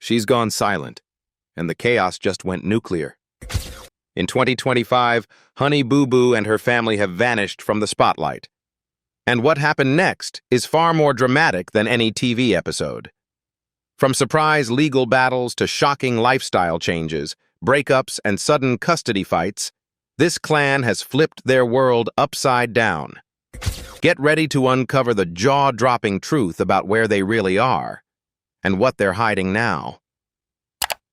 She's gone silent, and the chaos just went nuclear. In 2025, Honey Boo Boo and her family have vanished from the spotlight. And what happened next is far more dramatic than any TV episode. From surprise legal battles to shocking lifestyle changes, breakups, and sudden custody fights, this clan has flipped their world upside down. Get ready to uncover the jaw-dropping truth about where they really are and what they're hiding now.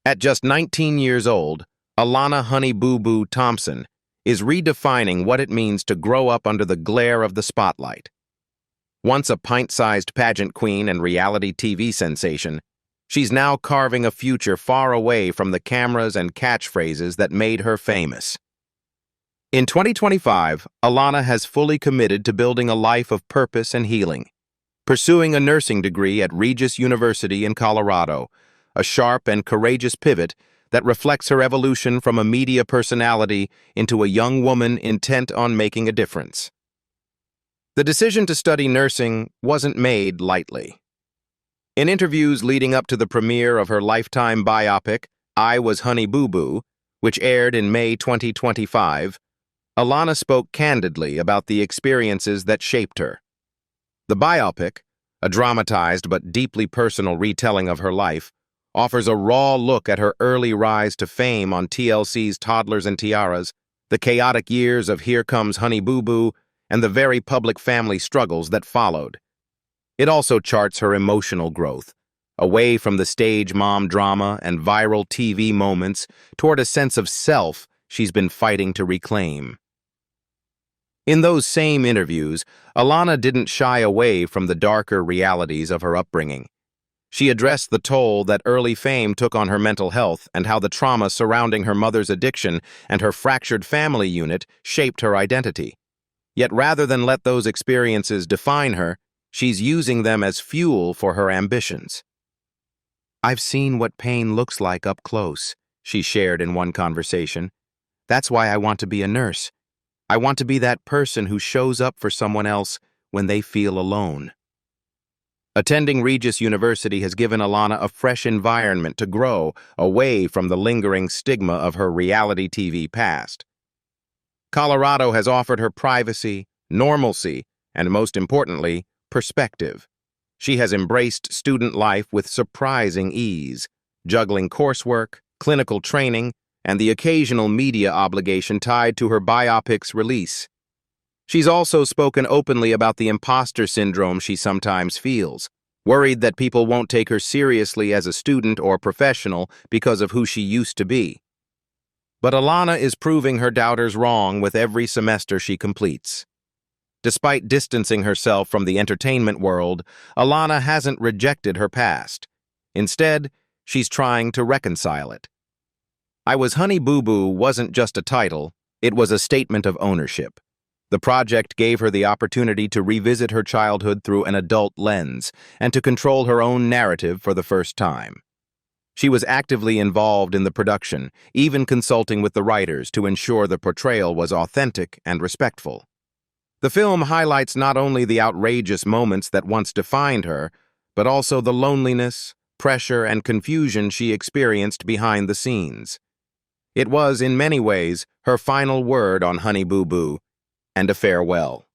At just 19 years old, Alana Honey Boo Boo Thompson is redefining what it means to grow up under the glare of the spotlight. Once a pint-sized pageant queen and reality TV sensation, she's now carving a future far away from the cameras and catchphrases that made her famous. In 2025, Alana has fully committed to building a life of purpose and healing, pursuing a nursing degree at Regis University in Colorado, a sharp and courageous pivot that reflects her evolution from a media personality into a young woman intent on making a difference. The decision to study nursing wasn't made lightly. In interviews leading up to the premiere of her Lifetime biopic, I Was Honey Boo Boo, which aired in May 2025, Alana spoke candidly about the experiences that shaped her. The biopic, a dramatized but deeply personal retelling of her life, offers a raw look at her early rise to fame on TLC's Toddlers and Tiaras, the chaotic years of Here Comes Honey Boo Boo, and the very public family struggles that followed. It also charts her emotional growth, away from the stage mom drama and viral TV moments toward a sense of self she's been fighting to reclaim. In those same interviews, Alana didn't shy away from the darker realities of her upbringing. She addressed the toll that early fame took on her mental health and how the trauma surrounding her mother's addiction and her fractured family unit shaped her identity. Yet rather than let those experiences define her, she's using them as fuel for her ambitions. "I've seen what pain looks like up close," she shared in one conversation. "That's why I want to be a nurse. I want to be that person who shows up for someone else when they feel alone." Attending Regis University has given Alana a fresh environment to grow away from the lingering stigma of her reality TV past. Colorado has offered her privacy, normalcy, and most importantly, perspective. She has embraced student life with surprising ease, juggling coursework, clinical training, and the occasional media obligation tied to her biopic's release. She's also spoken openly about the imposter syndrome she sometimes feels, worried that people won't take her seriously as a student or professional because of who she used to be. But Alana is proving her doubters wrong with every semester she completes. Despite distancing herself from the entertainment world, Alana hasn't rejected her past. Instead, she's trying to reconcile it. I Was Honey Boo Boo wasn't just a title, it was a statement of ownership. The project gave her the opportunity to revisit her childhood through an adult lens and to control her own narrative for the first time. She was actively involved in the production, even consulting with the writers to ensure the portrayal was authentic and respectful. The film highlights not only the outrageous moments that once defined her, but also the loneliness, pressure, and confusion she experienced behind the scenes. It was, in many ways, her final word on Honey Boo Boo, and a farewell.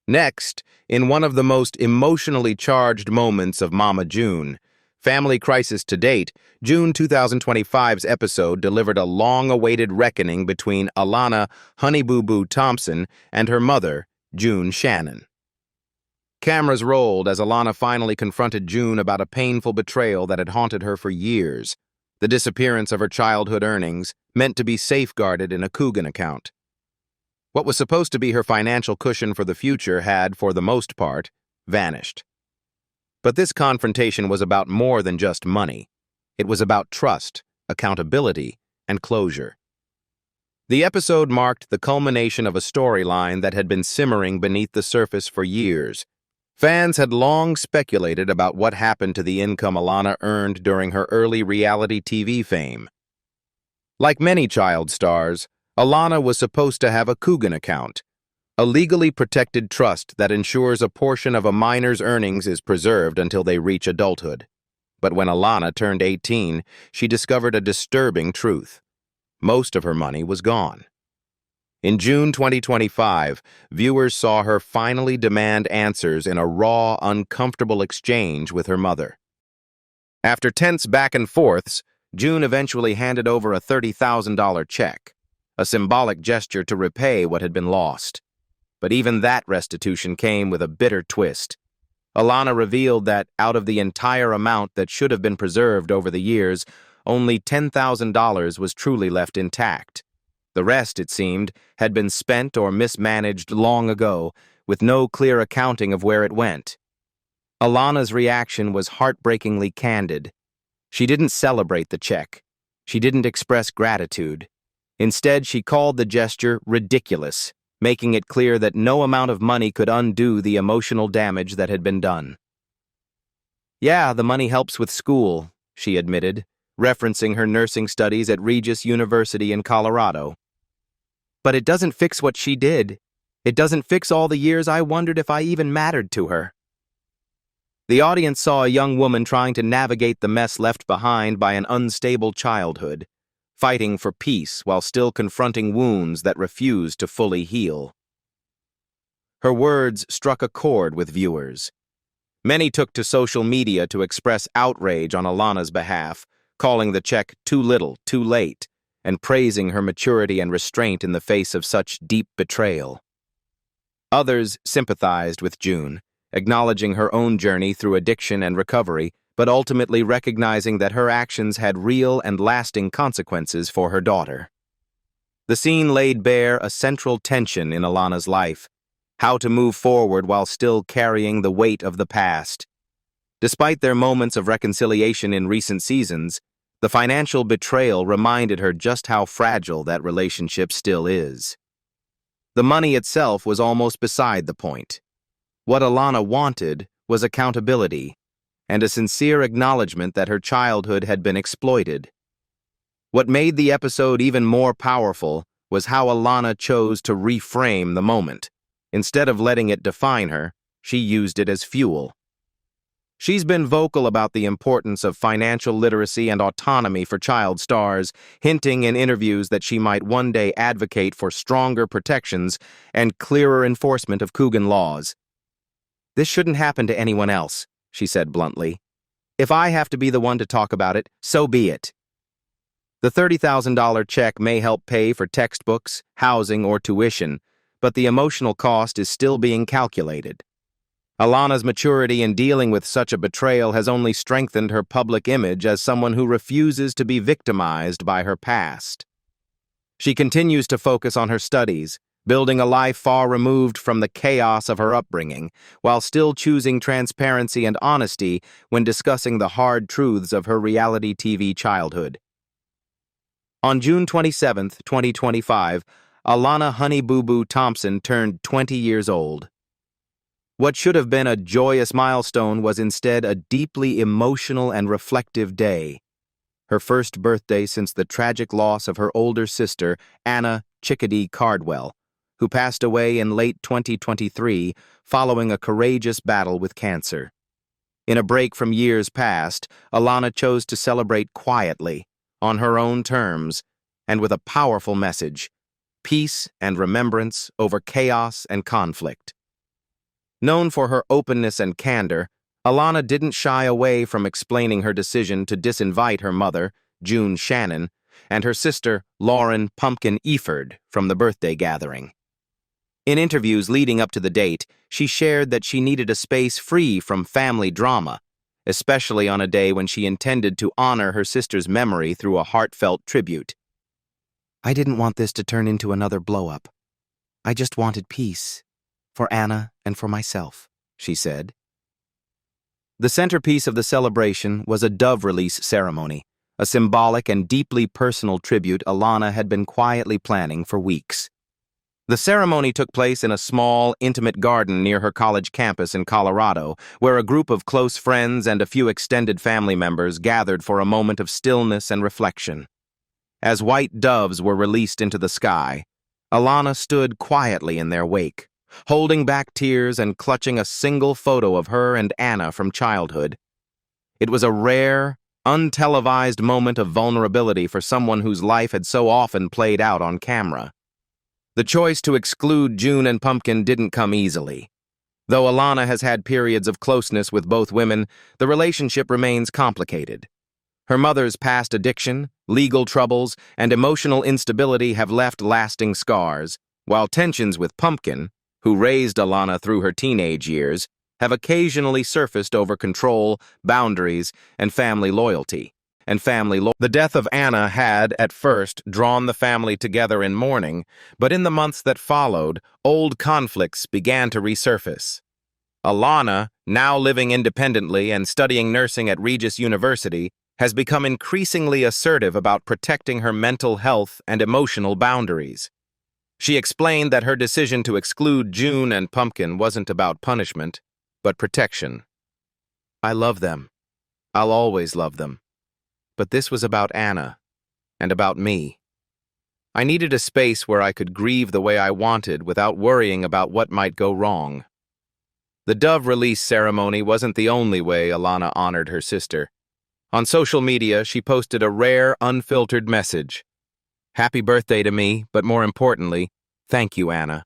Next, in one of the most emotionally charged moments of Mama June, Family Crisis to Date, June 2025's episode delivered a long-awaited reckoning between Alana Honey Boo Boo Thompson and her mother, June Shannon. Cameras rolled as Alana finally confronted June about a painful betrayal that had haunted her for years, the disappearance of her childhood earnings, meant to be safeguarded in a Coogan account. What was supposed to be her financial cushion for the future had, for the most part, vanished. But this confrontation was about more than just money. It was about trust, accountability, and closure. The episode marked the culmination of a storyline that had been simmering beneath the surface for years. Fans had long speculated about what happened to the income Alana earned during her early reality TV fame. Like many child stars, Alana was supposed to have a Coogan account, a legally protected trust that ensures a portion of a minor's earnings is preserved until they reach adulthood. But when Alana turned 18, she discovered a disturbing truth. Most of her money was gone. In June 2025, viewers saw her finally demand answers in a raw, uncomfortable exchange with her mother. After tense back and forths, June eventually handed over a $30,000 check, a symbolic gesture to repay what had been lost. But even that restitution came with a bitter twist. Alana revealed that out of the entire amount that should have been preserved over the years, only $10,000 was truly left intact. The rest, it seemed, had been spent or mismanaged long ago, with no clear accounting of where it went. Alana's reaction was heartbreakingly candid. She didn't celebrate the check. She didn't express gratitude. Instead, she called the gesture ridiculous, making it clear that no amount of money could undo the emotional damage that had been done. "Yeah, the money helps with school," she admitted, referencing her nursing studies at Regis University in Colorado. "But it doesn't fix what she did. It doesn't fix all the years I wondered if I even mattered to her." The audience saw a young woman trying to navigate the mess left behind by an unstable childhood, fighting for peace while still confronting wounds that refused to fully heal. Her words struck a chord with viewers. Many took to social media to express outrage on Alana's behalf, calling the check too little, too late, and praising her maturity and restraint in the face of such deep betrayal. Others sympathized with June, acknowledging her own journey through addiction and recovery, but ultimately recognizing that her actions had real and lasting consequences for her daughter. The scene laid bare a central tension in Alana's life: how to move forward while still carrying the weight of the past. Despite their moments of reconciliation in recent seasons, the financial betrayal reminded her just how fragile that relationship still is. The money itself was almost beside the point. What Alana wanted was accountability, and a sincere acknowledgement that her childhood had been exploited. What made the episode even more powerful was how Alana chose to reframe the moment. Instead of letting it define her, she used it as fuel. She's been vocal about the importance of financial literacy and autonomy for child stars, hinting in interviews that she might one day advocate for stronger protections and clearer enforcement of Coogan laws. "This shouldn't happen to anyone else," she said bluntly. "If I have to be the one to talk about it, so be it." The $30,000 check may help pay for textbooks, housing, or tuition, but the emotional cost is still being calculated. Alana's maturity in dealing with such a betrayal has only strengthened her public image as someone who refuses to be victimized by her past. She continues to focus on her studies, building a life far removed from the chaos of her upbringing, while still choosing transparency and honesty when discussing the hard truths of her reality TV childhood. On June 27, 2025, Alana Honey Boo Boo Thompson turned 20 years old. What should have been a joyous milestone was instead a deeply emotional and reflective day. Her first birthday since the tragic loss of her older sister, Anna Chickadee Cardwell, who passed away in late 2023 following a courageous battle with cancer. In a break from years past, Alana chose to celebrate quietly, on her own terms, and with a powerful message: peace and remembrance over chaos and conflict. Known for her openness and candor, Alana didn't shy away from explaining her decision to disinvite her mother, June Shannon, and her sister, Lauren Pumpkin Eford, from the birthday gathering. In interviews leading up to the date, she shared that she needed a space free from family drama, especially on a day when she intended to honor her sister's memory through a heartfelt tribute. "I didn't want this to turn into another blow-up. I just wanted peace. For Anna and for myself," she said. The centerpiece of the celebration was a dove release ceremony, a symbolic and deeply personal tribute Alana had been quietly planning for weeks. The ceremony took place in a small, intimate garden near her college campus in Colorado, where a group of close friends and a few extended family members gathered for a moment of stillness and reflection. As white doves were released into the sky, Alana stood quietly in their wake, holding back tears and clutching a single photo of her and Anna from childhood. It was a rare, untelevised moment of vulnerability for someone whose life had so often played out on camera. The choice to exclude June and Pumpkin didn't come easily. Though Alana has had periods of closeness with both women, the relationship remains complicated. Her mother's past addiction, legal troubles, and emotional instability have left lasting scars, while tensions with Pumpkin, who raised Alana through her teenage years, have occasionally surfaced over control, boundaries, and family loyalty. The death of Anna had, at first, drawn the family together in mourning, but in the months that followed, old conflicts began to resurface. Alana, now living independently and studying nursing at Regis University, has become increasingly assertive about protecting her mental health and emotional boundaries. She explained that her decision to exclude June and Pumpkin wasn't about punishment, but protection. "I love them. I'll always love them. But this was about Anna, and about me. I needed a space where I could grieve the way I wanted without worrying about what might go wrong." The Dove release ceremony wasn't the only way Alana honored her sister. On social media, she posted a rare, unfiltered message. "Happy birthday to me, but more importantly, thank you, Anna.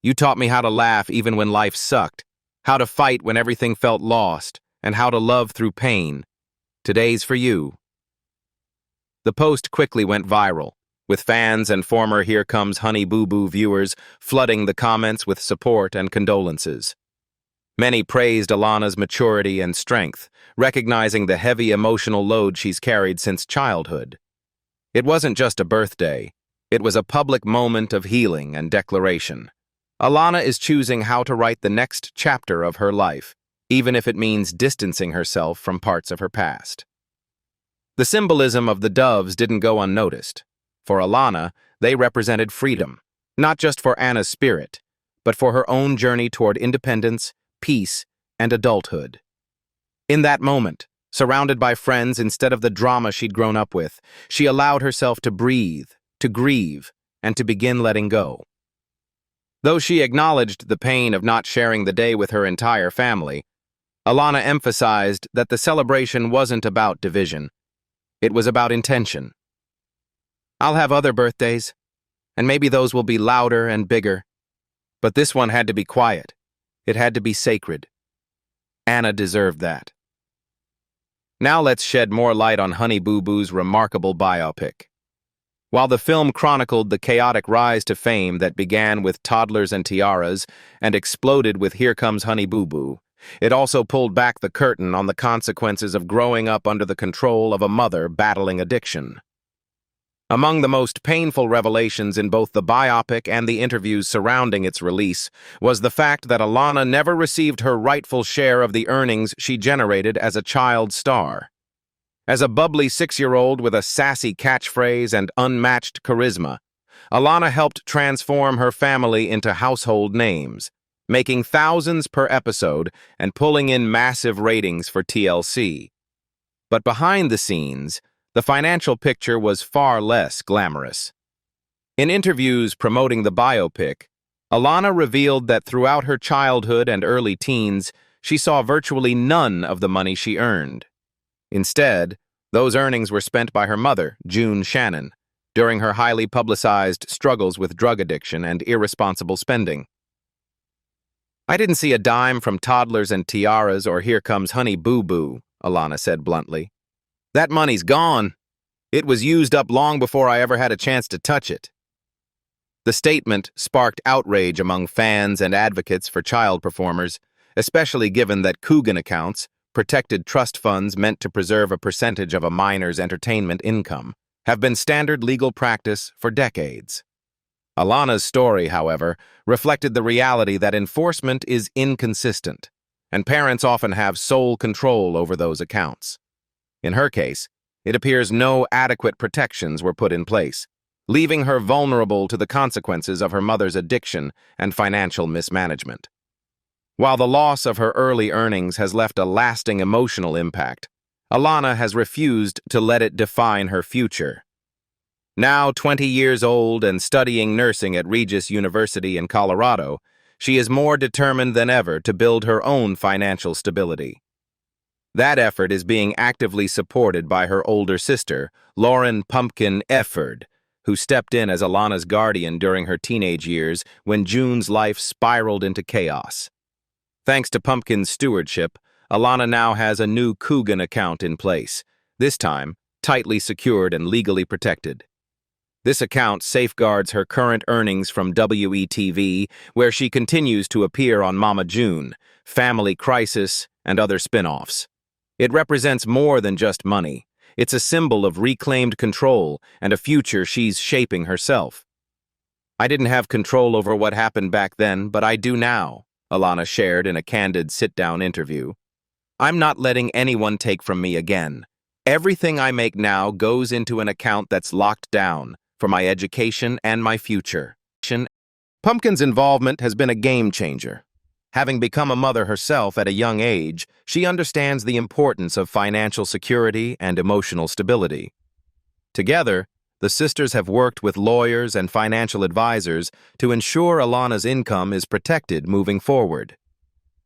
You taught me how to laugh even when life sucked, how to fight when everything felt lost, and how to love through pain. Today's for you." The post quickly went viral, with fans and former Here Comes Honey Boo Boo viewers flooding the comments with support and condolences. Many praised Alana's maturity and strength, recognizing the heavy emotional load she's carried since childhood. It wasn't just a birthday, it was a public moment of healing and declaration. Alana is choosing how to write the next chapter of her life, even if it means distancing herself from parts of her past. The symbolism of the doves didn't go unnoticed. For Alana, they represented freedom, not just for Anna's spirit, but for her own journey toward independence, peace, and adulthood. In that moment, surrounded by friends instead of the drama she'd grown up with, she allowed herself to breathe, to grieve, and to begin letting go. Though she acknowledged the pain of not sharing the day with her entire family, Alana emphasized that the celebration wasn't about division. It was about intention. "I'll have other birthdays, and maybe those will be louder and bigger, but this one had to be quiet. It had to be sacred. Anna deserved that." Now let's shed more light on Honey Boo Boo's remarkable biopic. While the film chronicled the chaotic rise to fame that began with Toddlers and Tiaras and exploded with Here Comes Honey Boo Boo, it also pulled back the curtain on the consequences of growing up under the control of a mother battling addiction. Among the most painful revelations in both the biopic and the interviews surrounding its release was the fact that Alana never received her rightful share of the earnings she generated as a child star. As a bubbly 6-year-old with a sassy catchphrase and unmatched charisma, Alana helped transform her family into household names, making thousands per episode and pulling in massive ratings for TLC. But behind the scenes, the financial picture was far less glamorous. In interviews promoting the biopic, Alana revealed that throughout her childhood and early teens, she saw virtually none of the money she earned. Instead, those earnings were spent by her mother, June Shannon, during her highly publicized struggles with drug addiction and irresponsible spending. "I didn't see a dime from Toddlers and Tiaras or Here Comes Honey Boo Boo," Alana said bluntly. "That money's gone. It was used up long before I ever had a chance to touch it." The statement sparked outrage among fans and advocates for child performers, especially given that Coogan accounts, protected trust funds meant to preserve a percentage of a minor's entertainment income, have been standard legal practice for decades. Alana's story, however, reflected the reality that enforcement is inconsistent, and parents often have sole control over those accounts. In her case, it appears no adequate protections were put in place, leaving her vulnerable to the consequences of her mother's addiction and financial mismanagement. While the loss of her early earnings has left a lasting emotional impact, Alana has refused to let it define her future. Now 20 years old and studying nursing at Regis University in Colorado, she is more determined than ever to build her own financial stability. That effort is being actively supported by her older sister, Lauren Pumpkin Efford, who stepped in as Alana's guardian during her teenage years when June's life spiraled into chaos. Thanks to Pumpkin's stewardship, Alana now has a new Coogan account in place, this time tightly secured and legally protected. This account safeguards her current earnings from WETV, where she continues to appear on Mama June, Family Crisis, and other spin-offs. It represents more than just money. It's a symbol of reclaimed control and a future she's shaping herself. "I didn't have control over what happened back then, but I do now," Alana shared in a candid sit-down interview. "I'm not letting anyone take from me again. Everything I make now goes into an account that's locked down for my education and my future." Pumpkin's involvement has been a game changer. Having become a mother herself at a young age, she understands the importance of financial security and emotional stability. Together, the sisters have worked with lawyers and financial advisors to ensure Alana's income is protected moving forward.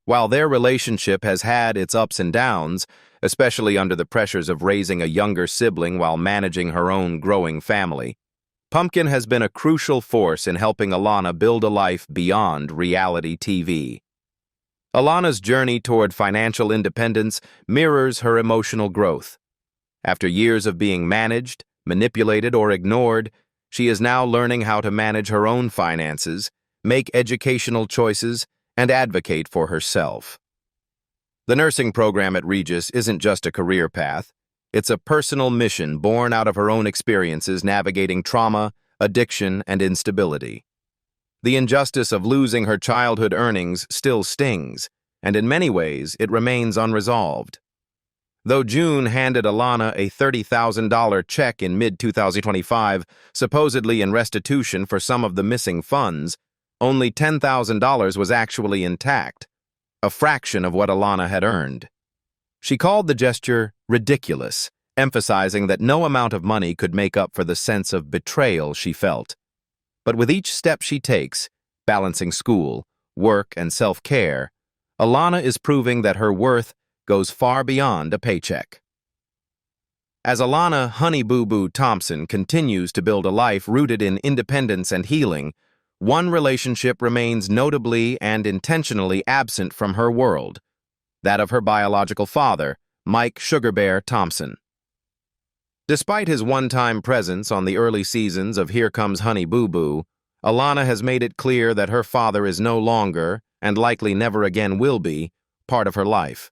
While their relationship has had its ups and downs, especially under the pressures of raising a younger sibling while managing her own growing family, Pumpkin has been a crucial force in helping Alana build a life beyond reality TV. Alana's journey toward financial independence mirrors her emotional growth. After years of being managed, manipulated, or ignored, she is now learning how to manage her own finances, make educational choices, and advocate for herself. The nursing program at Regis isn't just a career path. It's a personal mission born out of her own experiences navigating trauma, addiction, and instability. The injustice of losing her childhood earnings still stings, and in many ways it remains unresolved. Though June handed Alana a $30,000 check in mid-2025, supposedly in restitution for some of the missing funds, only $10,000 was actually intact, a fraction of what Alana had earned. She called the gesture ridiculous, emphasizing that no amount of money could make up for the sense of betrayal she felt. But with each step she takes, balancing school, work, and self-care, Alana is proving that her worth goes far beyond a paycheck. As Alana Honey Boo Boo Thompson continues to build a life rooted in independence and healing, one relationship remains notably and intentionally absent from her world, that of her biological father, Mike Sugar Bear Thompson. Despite his one-time presence on the early seasons of Here Comes Honey Boo Boo, Alana has made it clear that her father is no longer, and likely never again will be, part of her life.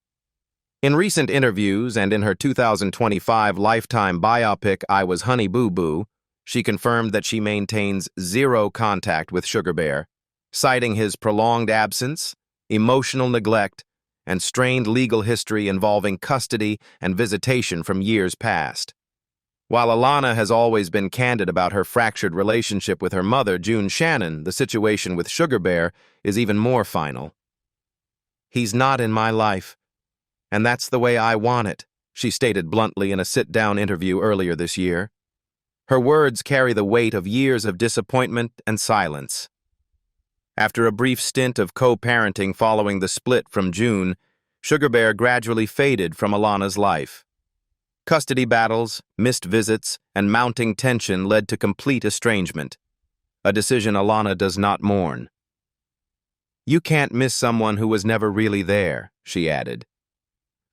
In recent interviews and in her 2025 Lifetime biopic I Was Honey Boo Boo, she confirmed that she maintains zero contact with Sugar Bear, citing his prolonged absence, emotional neglect, and strained legal history involving custody and visitation from years past. While Alana has always been candid about her fractured relationship with her mother, June Shannon, the situation with Sugar Bear is even more final. "He's not in my life, and that's the way I want it," she stated bluntly in a sit-down interview earlier this year. Her words carry the weight of years of disappointment and silence. After a brief stint of co-parenting following the split from June, Sugar Bear gradually faded from Alana's life. Custody battles, missed visits, and mounting tension led to complete estrangement, a decision Alana does not mourn. "You can't miss someone who was never really there," she added.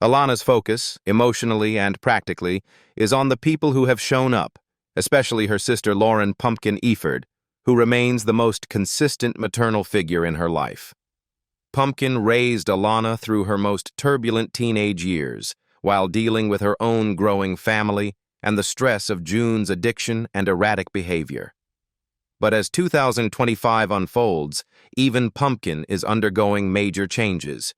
Alana's focus, emotionally and practically, is on the people who have shown up, especially her sister Lauren Pumpkin Efford, who remains the most consistent maternal figure in her life. Pumpkin raised Alana through her most turbulent teenage years, while dealing with her own growing family and the stress of June's addiction and erratic behavior. But as 2025 unfolds, even Pumpkin is undergoing major changes.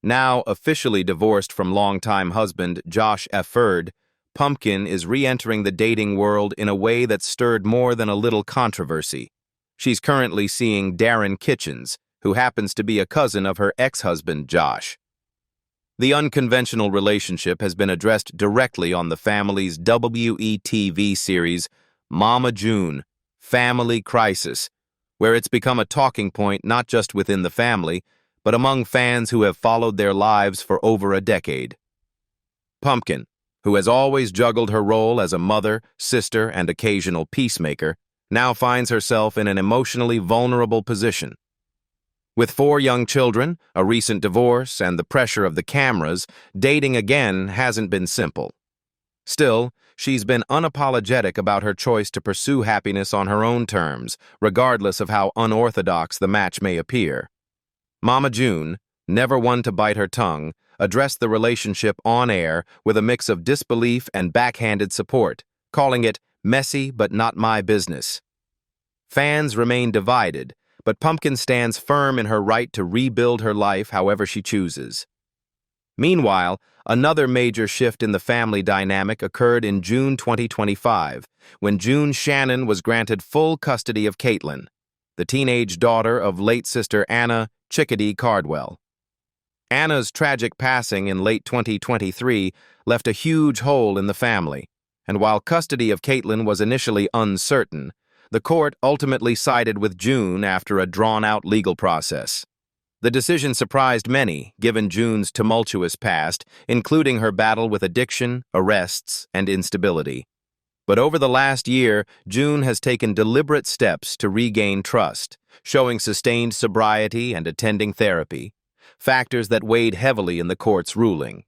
Now officially divorced from longtime husband Josh Efford, Pumpkin is re-entering the dating world in a way that stirred more than a little controversy. She's currently seeing Darren Kitchens, who happens to be a cousin of her ex-husband Josh. The unconventional relationship has been addressed directly on the family's WETV series Mama June, Family Crisis, where it's become a talking point not just within the family, but among fans who have followed their lives for over a decade. Pumpkin, who has always juggled her role as a mother, sister, and occasional peacemaker, now finds herself in an emotionally vulnerable position. With 4 young children, a recent divorce, and the pressure of the cameras, dating again hasn't been simple. Still, she's been unapologetic about her choice to pursue happiness on her own terms, regardless of how unorthodox the match may appear. Mama June, never one to bite her tongue, addressed the relationship on air with a mix of disbelief and backhanded support, calling it messy but not my business. Fans remain divided, but Pumpkin stands firm in her right to rebuild her life however she chooses. Meanwhile, another major shift in the family dynamic occurred in June 2025, when June Shannon was granted full custody of Caitlin, the teenage daughter of late sister Anna Chickadee Cardwell. Anna's tragic passing in late 2023 left a huge hole in the family, and while custody of Caitlin was initially uncertain, the court ultimately sided with June after a drawn-out legal process. The decision surprised many, given June's tumultuous past, including her battle with addiction, arrests, and instability. But over the last year, June has taken deliberate steps to regain trust, showing sustained sobriety and attending therapy, factors that weighed heavily in the court's ruling.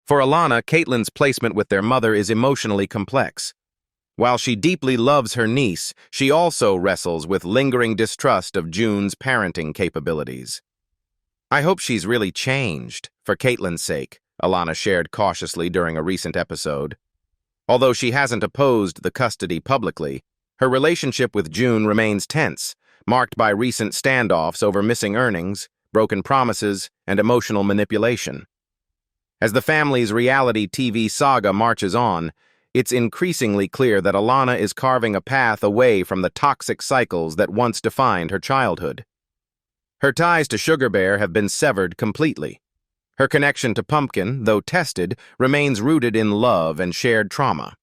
For Alana, Caitlin's placement with their mother is emotionally complex. While she deeply loves her niece, she also wrestles with lingering distrust of June's parenting capabilities. "I hope she's really changed, for Caitlin's sake," Alana shared cautiously during a recent episode. Although she hasn't opposed the custody publicly, her relationship with June remains tense, marked by recent standoffs over missing earnings, broken promises, and emotional manipulation. As the family's reality TV saga marches on, it's increasingly clear that Alana is carving a path away from the toxic cycles that once defined her childhood. Her ties to Sugar Bear have been severed completely. Her connection to Pumpkin, though tested, remains rooted in love and shared trauma.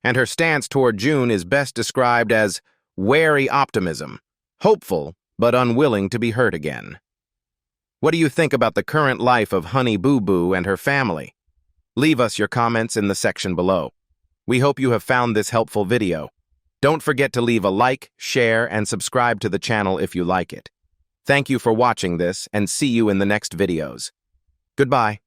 And her stance toward June is best described as wary optimism, hopeful but unwilling to be hurt again. What do you think about the current life of Honey Boo Boo and her family? Leave us your comments in the section below. We hope you have found this helpful video. Don't forget to leave a like, share, and subscribe to the channel if you like it. Thank you for watching this, and see you in the next videos. Goodbye.